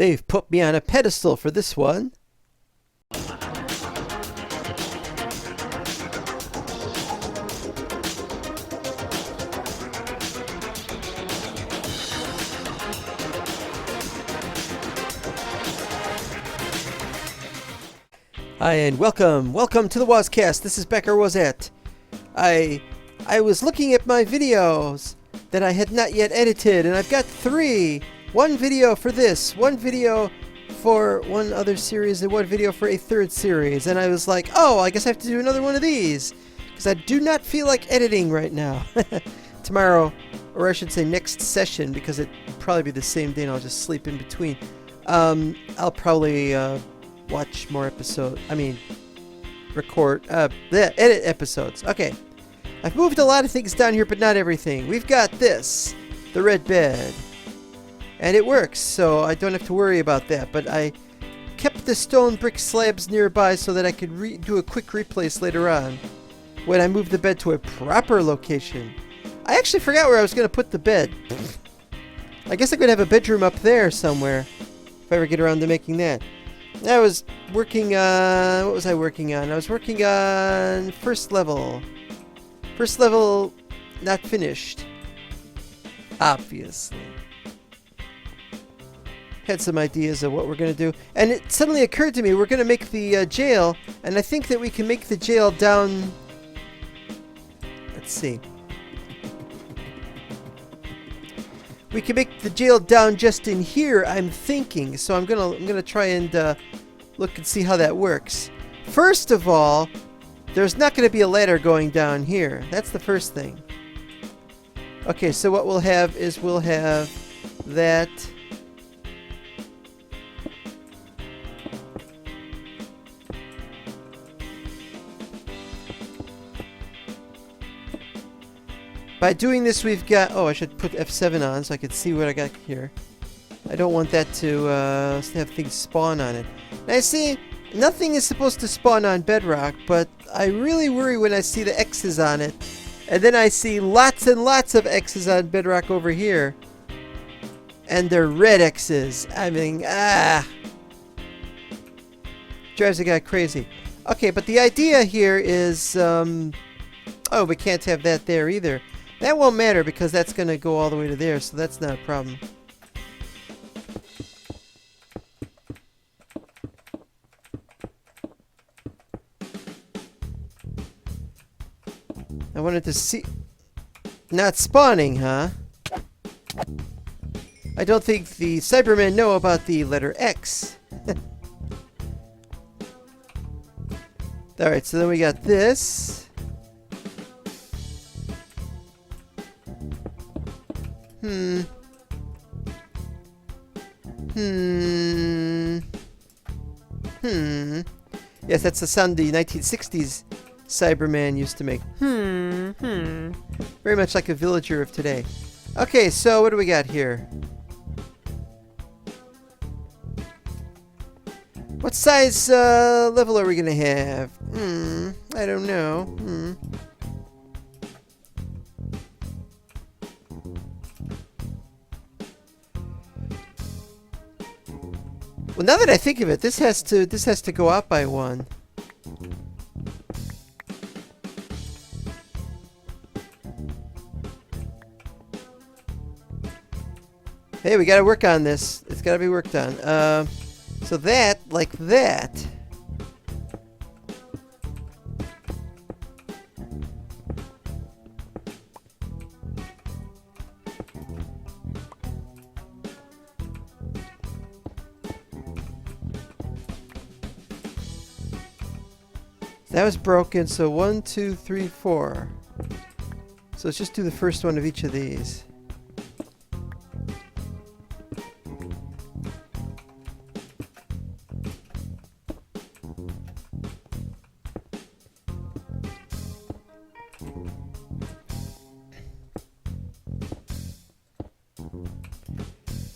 They've put me on a pedestal for this one. Hi and welcome to the Wozcast. This is Becker Wozat. I was looking at my videos that I had not yet edited, and I've got 3. One video for this, one video for one other series, and one video for a third series. And I was like, oh, I guess I have to do another one of these, because I do not feel like editing right now. Tomorrow, or I should say next session, because it'll probably be the same day and I'll just sleep in between. I'll probably watch more episodes. Edit episodes. Okay. I've moved a lot of things down here, but not everything. We've got this, the red bed. And it works, so I don't have to worry about that. But I kept the stone brick slabs nearby so that I could do a quick replace later on when I move the bed to a proper location. I actually forgot where I was going to put the bed. I guess I could have a bedroom up there somewhere if I ever get around to making that. I was working on... What was I working on? I was working on first level. First level not finished. Obviously. Had some ideas of what we're going to do. And it suddenly occurred to me we're going to make the jail. And I think that we can make the jail down... Let's see. We can make the jail down just in here, I'm thinking. So I'm gonna try and look and see how that works. First of all, there's not going to be a ladder going down here. That's the first thing. Okay, so what we'll have is we'll have that. By doing this, we've got... Oh, I should put F7 on so I can see what I got here. I don't want that to have things spawn on it. Now, see, nothing is supposed to spawn on bedrock, but I really worry when I see the X's on it. And then I see lots and lots of X's on bedrock over here. And they're red X's. I mean, drives a guy crazy. Okay, but the idea here is... oh, we can't have that there either. That won't matter because that's going to go all the way to there, so that's not a problem. I wanted to see... Not spawning, huh? I don't think the Cybermen know about the letter X. Alright, so then we got this. Yes, that's the sound the 1960s Cyberman used to make. Very much like a villager of today. Okay, so what do we got here? What size level are we gonna have? I don't know. Well, now that I think of it, this has to go out by 1. Hey, we gotta work on this. It's gotta be worked on. So that, like that. That was broken, so 1, 2, 3, 4. So let's just do the first one of each of these.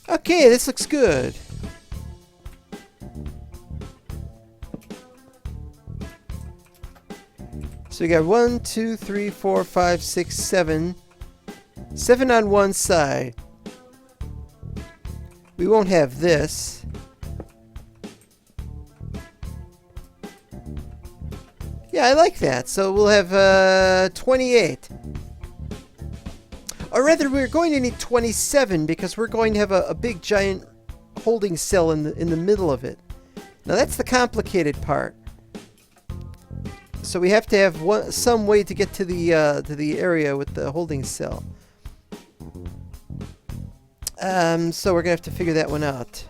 Okay, this looks good. So we got 1, 2, 3, 4, 5, 6, 7. 7 on one side. We won't have this. Yeah, I like that. So we'll have 28. Or rather, we're going to need 27 because we're going to have a big giant holding cell in the middle of it. Now that's the complicated part. So we have to have some way to get to the area with the holding cell. So we're gonna have to figure that one out.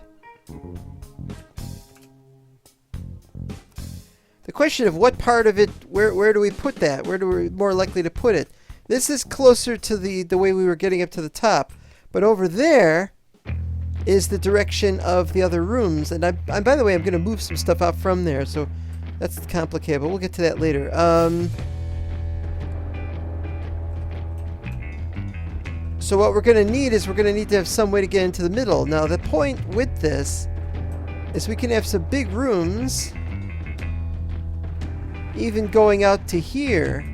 The question of what part of it, where do we put that? Where do we more likely to put it? This is closer to the way we were getting up to the top, but over there is the direction of the other rooms. And by the way, I'm going to move some stuff out from there, so that's complicated, but we'll get to that later. So what we're going to need is we're going to need to have some way to get into the middle. Now, the point with this is we can have some big rooms, even going out to here.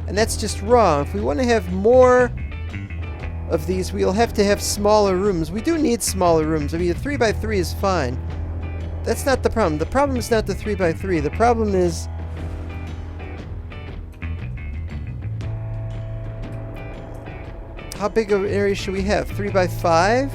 And that's just wrong. If we want to have more of these, we'll have to have smaller rooms. We do need smaller rooms. I mean, a 3x3 is fine. That's not the problem. The problem is not the 3x3. The problem is how big of an area should we have? 3x5?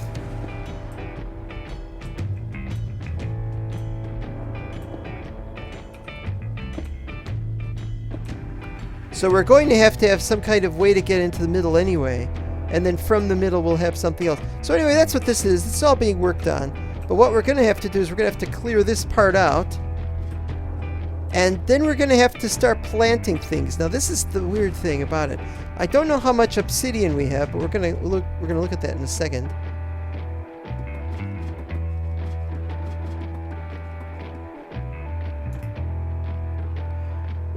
So we're going to have some kind of way to get into the middle anyway. And then from the middle we'll have something else. So anyway, that's what this is. It's all being worked on. But what we're going to have to do is we're going to have to clear this part out. And then we're going to have to start planting things. Now this is the weird thing about it. I don't know how much obsidian we have, but we're going to look at that in a second.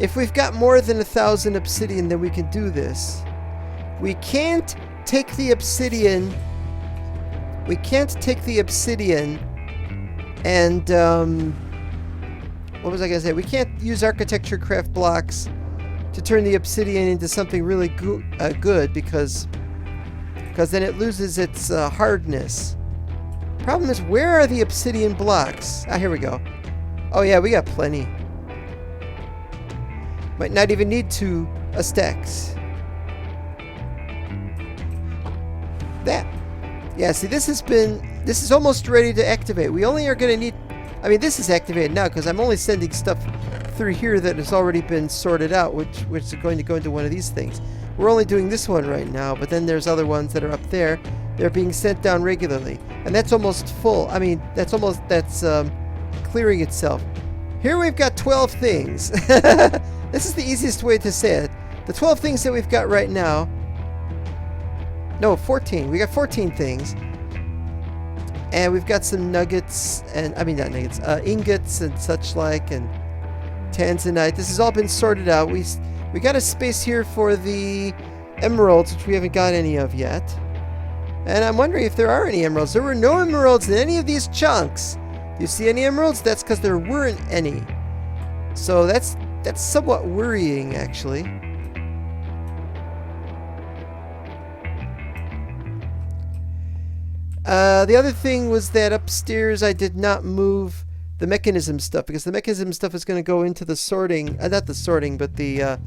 If we've got more than 1,000 obsidian, then we can do this. We can't take the obsidian. We can't take the obsidian and what was I gonna say? We can't use architecture craft blocks to turn the obsidian into something really good because then it loses its hardness. Problem is, where are the obsidian blocks? Ah, here we go. Oh yeah, we got plenty. Might not even need 2 stacks. That. Yeah, see, this is almost ready to activate. We only are going to need, I mean, this is activated now because I'm only sending stuff through here that has already been sorted out, which is going to go into one of these things. We're only doing this one right now, but then there's other ones that are up there. They're being sent down regularly. And that's almost full. I mean, that's clearing itself. Here we've got 12 things. This is the easiest way to say it. The 12 things that we've got right now. No, 14. We got 14 things. And we've got some nuggets, and I mean not nuggets, ingots and such like, and tanzanite. This has all been sorted out. We got a space here for the emeralds, which we haven't got any of yet. And I'm wondering if there are any emeralds. There were no emeralds in any of these chunks. Do you see any emeralds? That's because there weren't any. So that's somewhat worrying, actually. The other thing was that upstairs I did not move the mechanism stuff because the mechanism stuff is going to go into the sorting, not the sorting, but the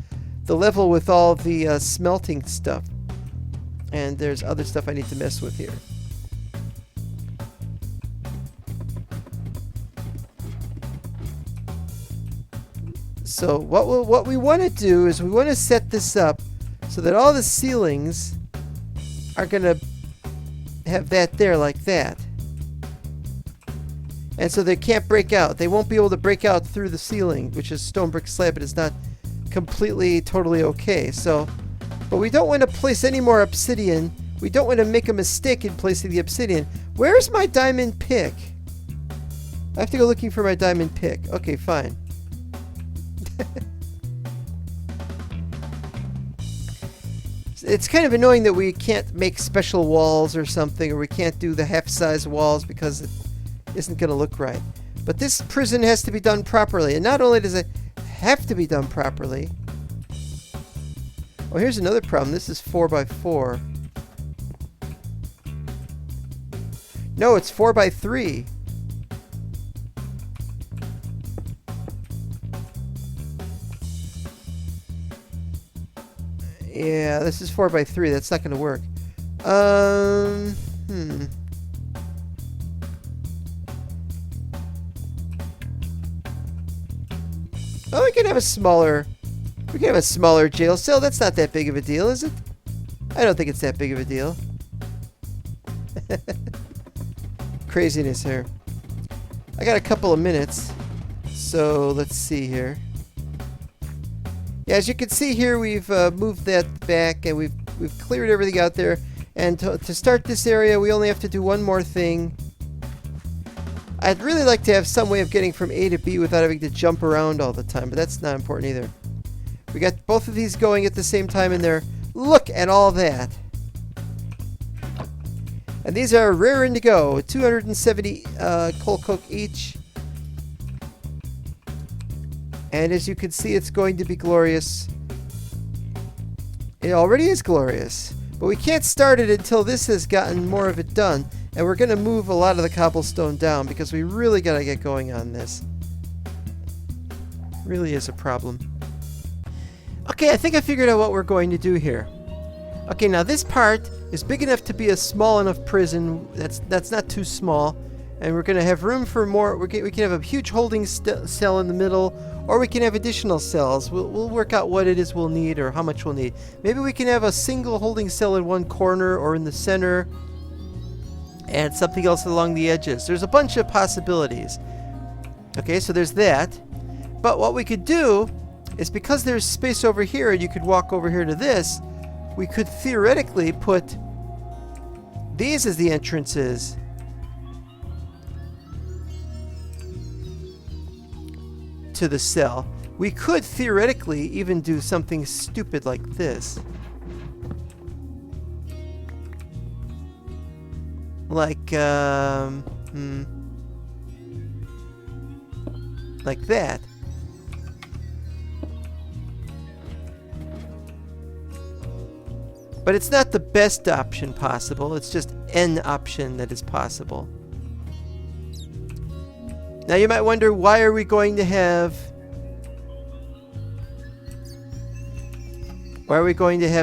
level with all the smelting stuff. And there's other stuff I need to mess with here. So what we want to do is we want to set this up so that all the ceilings are going to have that there like that. And so they can't break out. They won't be able to break out through the ceiling, which is stone brick slab, but it's not completely, totally okay. So, but we don't want to place any more obsidian. We don't want to make a mistake in placing the obsidian. Where's my diamond pick? I have to go looking for my diamond pick. Okay, fine. It's kind of annoying that we can't make special walls or something, or we can't do the half-size walls because it isn't going to look right. But this prison has to be done properly, and not only does it have to be done properly. Oh, here's another problem. This is 4x4. No, it's 4x3. Yeah, this is 4 by 3. That's not going to work. Well, we can have a smaller jail cell. That's not that big of a deal, is it? I don't think it's that big of a deal. Craziness here. I got a couple of minutes, so let's see here. Yeah, as you can see here, we've moved that back and we've cleared everything out there. And to start this area, we only have to do one more thing. I'd really like to have some way of getting from A to B without having to jump around all the time, but that's not important either. We got both of these going at the same time in there. Look at all that. And these are raring to go. 270 coal coke each. And as you can see, it's going to be glorious. It already is glorious. But we can't start it until this has gotten more of it done. And we're going to move a lot of the cobblestone down because we really got to get going on this. Really is a problem. Okay, I think I figured out what we're going to do here. Okay, now this part is big enough to be a small enough prison. That's not too small. And we're going to have room for more. We can have a huge holding cell in the middle, or we can have additional cells. We'll work out what it is we'll need or how much we'll need. Maybe we can have a single holding cell in one corner or in the center, and something else along the edges. There's a bunch of possibilities. Okay, so there's that. But what we could do is, because there's space over here and you could walk over here to this, we could theoretically put these as the entrances. To the cell. We could theoretically even do something stupid like this. Like like that. But it's not the best option possible. It's just an option that is possible. Now you might wonder, why are we going to have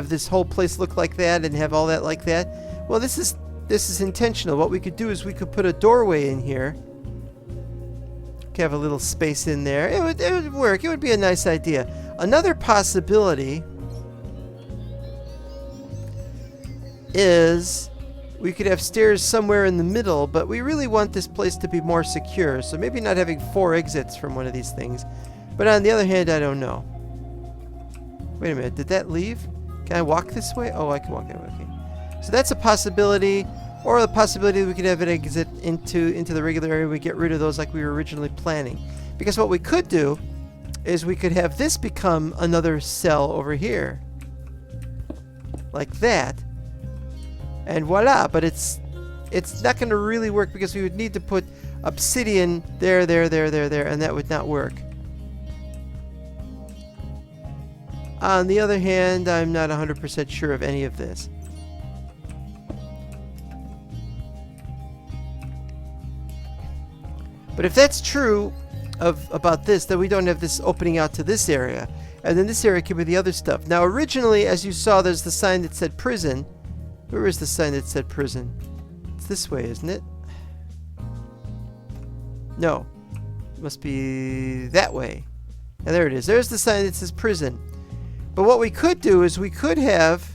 this whole place look like that and have all that like that? Well, this is intentional. What we could do is we could put a doorway in here. Could have a little space in there. It would work. It would be a nice idea. Another possibility is we could have stairs somewhere in the middle, but we really want this place to be more secure, so maybe not having 4 exits from one of these things. But on the other hand, I don't know. Wait a minute, did that leave? Can I walk this way? Oh, I can walk that way, okay. So that's a possibility, or the possibility that we could have an exit into the regular area. We get rid of those like we were originally planning. Because what we could do is we could have this become another cell over here. Like that. And voila, but it's not going to really work because we would need to put obsidian there, and that would not work. On the other hand, I'm not 100% sure of any of this. But if that's true about this, then we don't have this opening out to this area. And then this area could be the other stuff. Now originally, as you saw, there's the sign that said prison. Where is the sign that said prison? It's this way, isn't it? No. It must be that way. And there it is. There's the sign that says prison. But what we could do is we could have...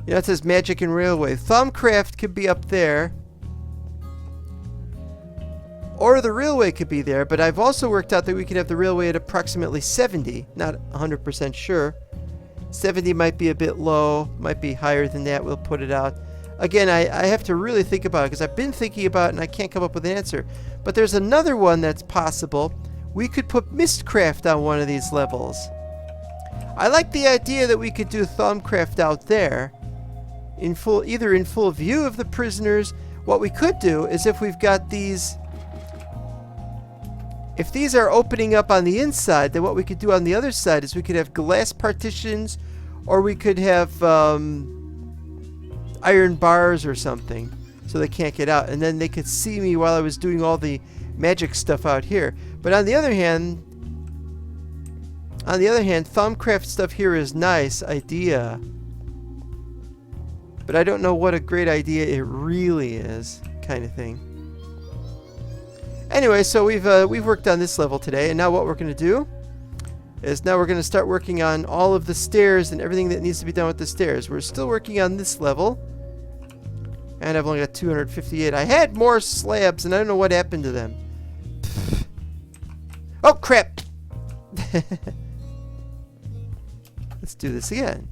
You know, it says magic and railway. Thumbcraft could be up there. Or the railway could be there. But I've also worked out that we could have the railway at approximately 70. Not 100% sure. 70 might be a bit low, might be higher than that. We'll put it out. Again, I have to really think about it because I've been thinking about it and I can't come up with an answer. But there's another one that's possible. We could put Mistcraft on one of these levels. I like the idea that we could do Thumbcraft out there, either in full view of the prisoners. What we could do is, if we've got these... If these are opening up on the inside, then what we could do on the other side is we could have glass partitions, or we could have iron bars or something, so they can't get out. And then they could see me while I was doing all the magic stuff out here. But on the other hand, On the other hand, Thumbcraft stuff here is nice idea. But I don't know what a great idea it really is, kind of thing. Anyway, so we've worked on this level today, and now what we're going to do is now we're going to start working on all of the stairs and everything that needs to be done with the stairs. We're still working on this level, and I've only got 258. I had more slabs, and I don't know what happened to them. Oh, crap! Let's do this again.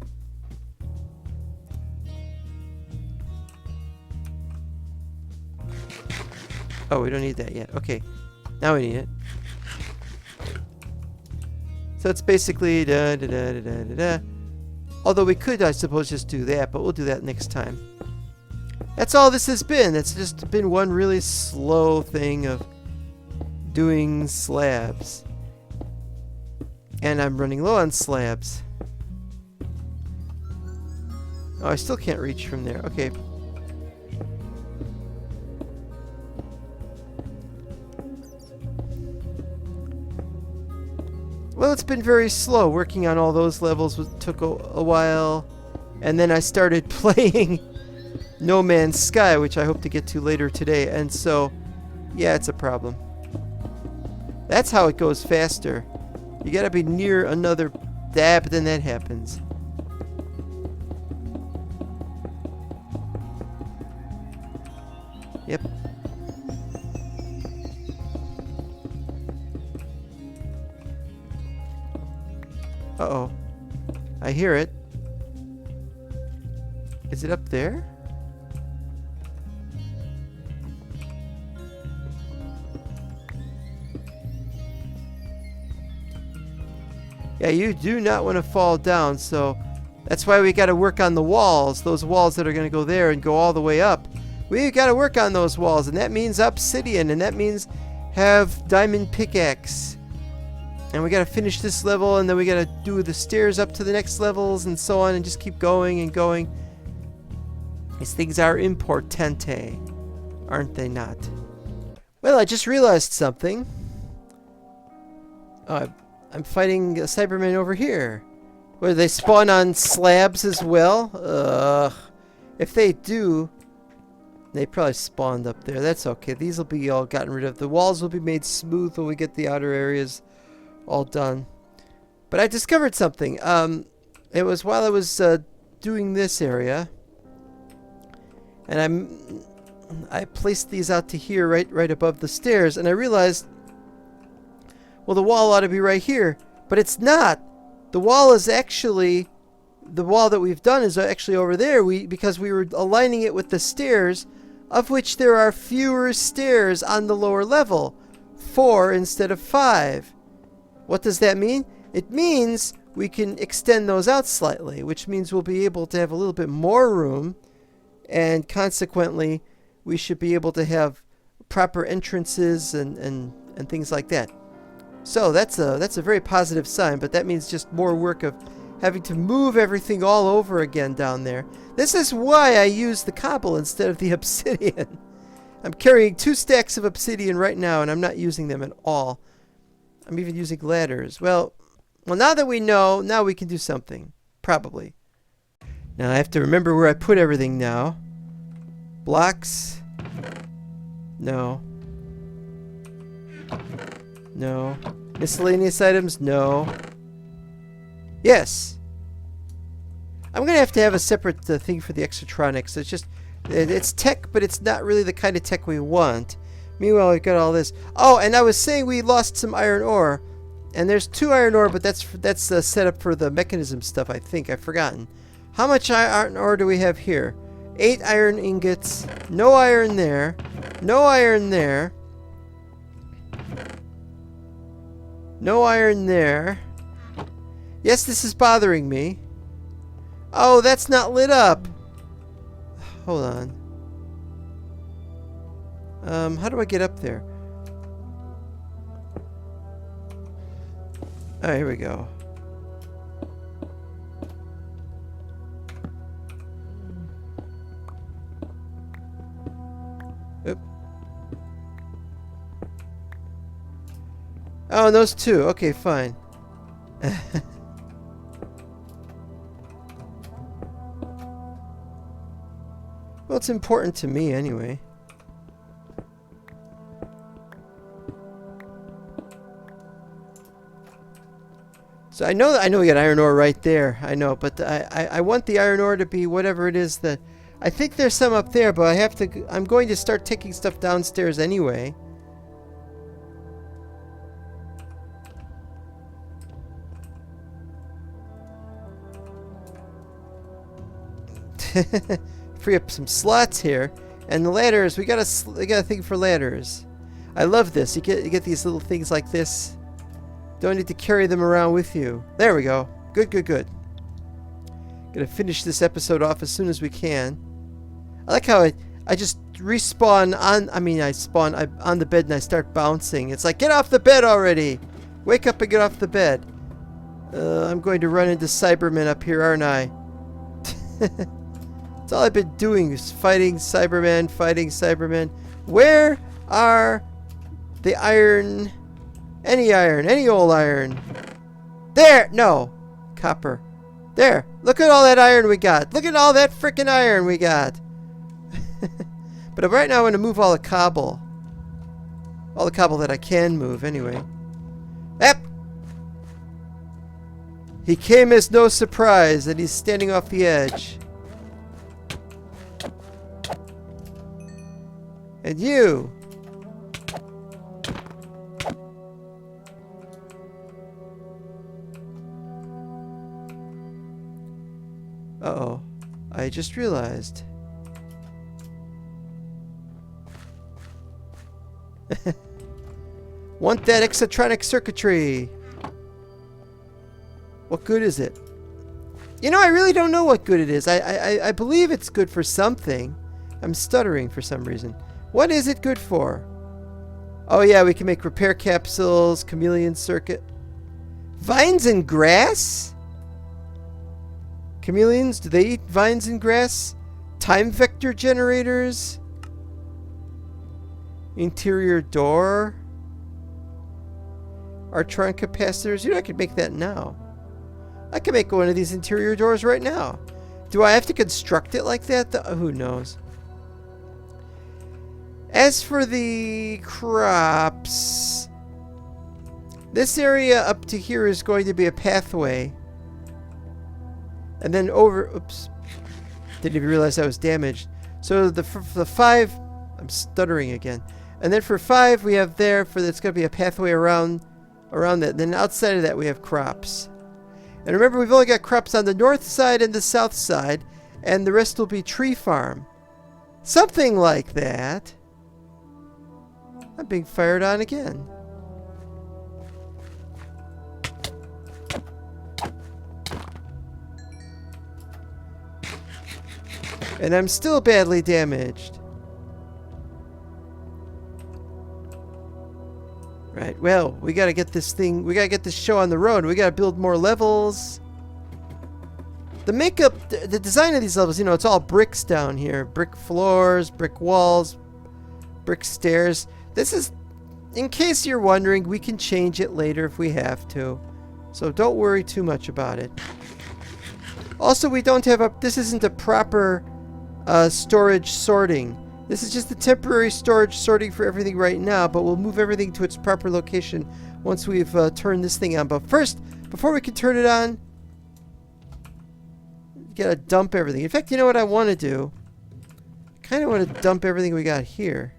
Oh, we don't need that yet. Okay, now we need it. So it's basically da da da da da da da. Although we could, I suppose, just do that, but we'll do that next time. That's all this has been. It's just been one really slow thing of doing slabs. And I'm running low on slabs. Oh, I still can't reach from there. Okay. Well, it's been very slow. Working on all those levels took a while. And then I started playing No Man's Sky, which I hope to get to later today. And so, yeah, it's a problem. That's how it goes faster. You gotta be near another dab, but then that happens. Yep. Uh-oh. I hear it. Is it up there? Yeah, you do not want to fall down, so that's why we got to work on the walls. Those walls that are going to go there and go all the way up. We got to work on those walls, and that means obsidian, and that means have diamond pickaxe. And we gotta finish this level, and then we gotta do the stairs up to the next levels, and so on, and just keep going and going. These things are importante, aren't they not? Well, I just realized something. I'm fighting Cybermen over here. Where they spawn on slabs as well? If they do, they probably spawned up there. That's okay. These will be all gotten rid of. The walls will be made smooth when we get the outer areas all done. But I discovered something. It was while I was doing this area, and I placed these out to here, right above the stairs, and I realized, well, the wall ought to be right here, but it's not. The wall is actually, the wall that we've done is actually over there. Because we were aligning it with the stairs, of which there are fewer stairs on the lower level, 4 instead of 5. What does that mean? It means we can extend those out slightly, which means we'll be able to have a little bit more room, and consequently we should be able to have proper entrances and things like that. So that's a very positive sign, but that means just more work of having to move everything all over again down there. This is why I use the cobble instead of the obsidian. I'm carrying 2 stacks of obsidian right now, and I'm not using them at all. I'm even using ladders. Well, now that we know, now we can do something. Probably. Now I have to remember where I put everything now. Blocks. No. No. Miscellaneous items? No. Yes. I'm going to have a separate thing for the exotronics. It's tech, but it's not really the kind of tech we want. Meanwhile, we've got all this. Oh, and I was saying we lost some iron ore. And there's 2 iron ore, but that's set up for the mechanism stuff, I think. I've forgotten. How much iron ore do we have here? 8 iron ingots. No iron there. No iron there. No iron there. Yes, this is bothering me. Oh, that's not lit up. Hold on. How do I get up there? Alright, here we go. Oop. Oh, and those 2. Okay, fine. Well, it's important to me anyway. So I know we got iron ore right there. I know, but I want the iron ore to be whatever it is that I think there's some up there, but I'm going to start taking stuff downstairs anyway. Free up some slots here, and the ladders. We got a thing for ladders. I love this. You get these little things like this. Don't need to carry them around with you. There we go. Good, good, good. Gonna finish this episode off as soon as we can. I like how I just respawn on. I spawn on the bed and I start bouncing. It's like, get off the bed already. Wake up and get off the bed. I'm going to run into Cybermen up here, aren't I? That's all I've been doing is fighting Cybermen. Where are the iron? Any old iron. There! No. Copper. There. Look at all that iron we got. Look at all that frickin' iron we got. But right now I want to move all the cobble. All the cobble that I can move, anyway. Yep! He came as no surprise, and he's standing off the edge. And you! Uh-oh. I just realized. Want that exotronic circuitry. What good is it? You know, I really don't know what good it is. I believe it's good for something. I'm stuttering for some reason. What is it good for? Oh yeah, we can make repair capsules, chameleon circuit. Vines and grass? Chameleons, do they eat vines and grass? Time vector generators? Interior door? Artron capacitors? You know, I could make that now. I can make one of these interior doors right now. Do I have to construct it like that? Who knows? As for the crops, this area up to here is going to be a pathway. And then over, oops, didn't even realize I was damaged. So the 5, I'm stuttering again. And then for 5 we have there, it's going to be a pathway around that. Then outside of that we have crops. And remember, we've only got crops on the north side and the south side, and the rest will be tree farm. Something like that. I'm being fired on again. And I'm still badly damaged. Right, well, we gotta get this show on the road. We gotta build more levels. The makeup, the design of these levels, you know, it's all bricks down here. Brick floors, brick walls, brick stairs. This is, in case you're wondering, we can change it later if we have to. So don't worry too much about it. Also, we don't have this isn't a proper storage sorting. This is just a temporary storage sorting for everything right now, but we'll move everything to its proper location once we've turned this thing on. But first, before we can turn it on, we gotta dump everything. In fact, you know what I want to do? I kind of want to dump everything we got here.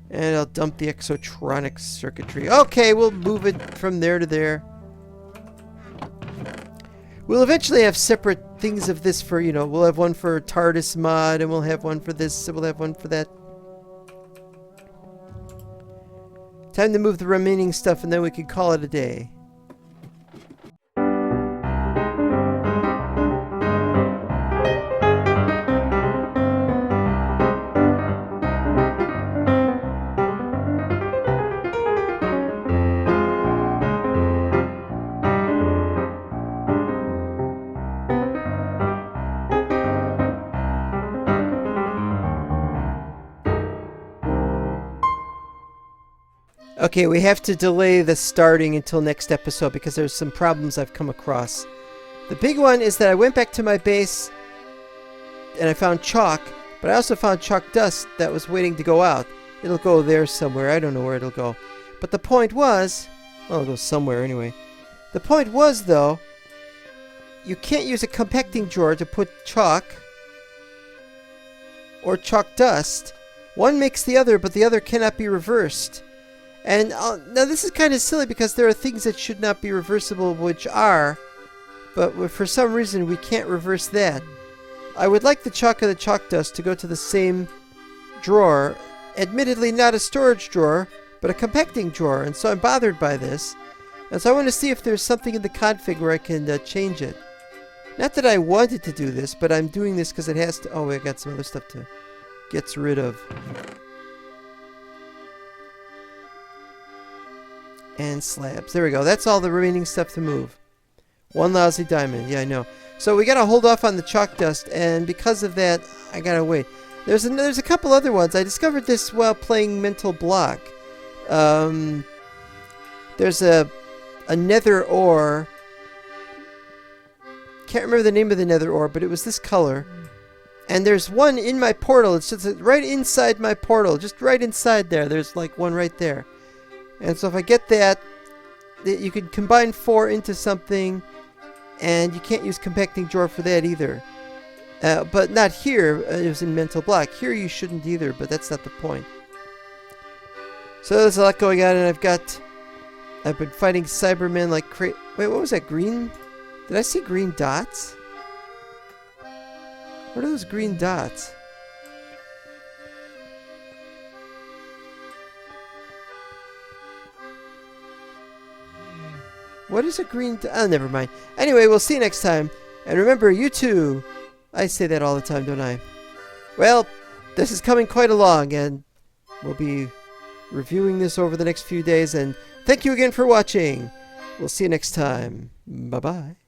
And I'll dump the exotronic circuitry. Okay, we'll move it from there to there. We'll eventually have separate things of this for, you know, we'll have one for TARDIS mod, and we'll have one for this, and we'll have one for that. Time to move the remaining stuff, and then we can call it a day. Okay, we have to delay the starting until next episode because there's some problems I've come across. The big one is that I went back to my base and I found chalk, but I also found chalk dust that was waiting to go out. It'll go there somewhere. I don't know where it'll go. But the point was... well, it'll go somewhere anyway. The point was, though, you can't use a compacting drawer to put chalk or chalk dust. One makes the other, but the other cannot be reversed. And now this is kind of silly because there are things that should not be reversible which are, but for some reason we can't reverse that. I would like the chalk and the chalk dust to go to the same drawer, admittedly not a storage drawer, but a compacting drawer, and so I'm bothered by this. And so I want to see if there's something in the config where I can change it. Not that I wanted to do this, but I'm doing this because it has to... oh, I got some other stuff to get rid of. And slabs. There we go. That's all the remaining stuff to move. One lousy diamond. Yeah, I know. So we gotta hold off on the chalk dust, and because of that, I gotta wait. There's a couple other ones. I discovered this while playing Mental Block. There's a nether ore. Can't remember the name of the nether ore, but it was this color. And there's one in my portal. It's just right inside my portal. Just right inside there. There's like one right there. And so if I get that, you can combine 4 into something, and you can't use compacting drawer for that either. But not here. It was in Mental Block. Here you shouldn't either, but that's not the point. So there's a lot going on, and I've been fighting Cybermen like crazy. Wait, what was that? Green? Did I see green dots? What are those green dots? What is a green... oh, never mind. Anyway, we'll see you next time. And remember, you too. I say that all the time, don't I? Well, this is coming quite along, and we'll be reviewing this over the next few days. And thank you again for watching. We'll see you next time. Bye-bye.